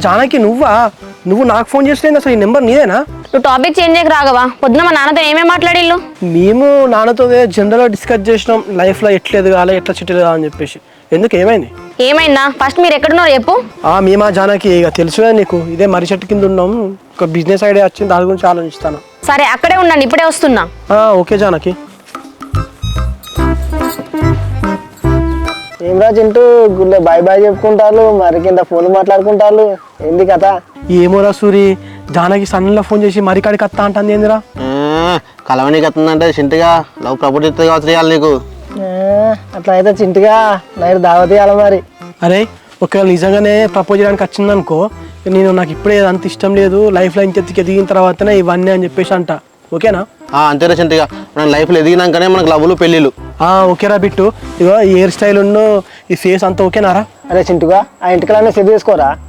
జానకి నువ్వు నాకు ఫోన్ చేస్తలేదు అసలు ఈ నెంబర్ నీదేనా? నువ్వు టాపిక్ చేంజ్ చేయక రాగవా? పొద్దున మా నాన్నతో ఏమేమి మాట్లాడిల్లు? మేము నాన్నతో జనరల్గా డిస్కస్ చేసినాం లైఫ్లో ఎట్లేదు కాలే ఎట్లా చిట్టలేదు అని చెప్పేసి. ఎందుకు ఏమైంది? ఏమైందా ఫస్ట్ మీరు ఎక్కడున్నారో చెప్పు. మేమా జానకి ఇక తెలుసుగా నీకు, ఇదే మర్రి చెట్టు కింద ఉన్నాం. ఒక బిజినెస్ ఐడియా వచ్చింది, దాని గురించి ఆలోచిస్తాను. సరే అక్కడే ఉండండి, ఇప్పుడే వస్తున్నా. ఓకే జానకి. ఏం రాజు ఇంటూ గుళ్ళో బాయ్ బాయ్ చెప్పుకుంటారు, మరి కింద ఫోన్ మాట్లాడుకుంటారు, ఏంది కథ? ఏమోరా సూరి, జానకి సన్నీలో ఫోన్ చేసి మరి కాడికి వస్తా అంటుంది ఏందిరా? కలవనీకి వస్తుందంటే చింటిగా లవ్ ప్రపోజ్ ఇస్తుంది కావచ్చు చేయాలి నీకు. అట్లా అయితే చింటిగా నైట్ దావత్ ఇవ్వాలి మరి. అరే ఒకవేళ నిజంగానే ప్రపోజ్ చేయడానికి వచ్చిందనుకో, నాకు ఇప్పుడే అంత ఇష్టం లేదు, లైఫ్లో ఇంకెత్తికి ఎదిగిన తర్వాతనే ఇవన్నీ అని చెప్పేసి అంట. ఓకేనా? అంతేనా చింటిగా, మనం లైఫ్లో ఎదిగినాకనే మనకు లవ్లు పెళ్ళిళ్ళు. ఓకేరా బిట్టు. ఇగో ఈ హెయిర్ స్టైల్ ఈ ఫేస్ అంతా ఓకేనారా? అరే చింటుగా ఆ ఇంటికలన్నీ సెట్ చేసుకోరా.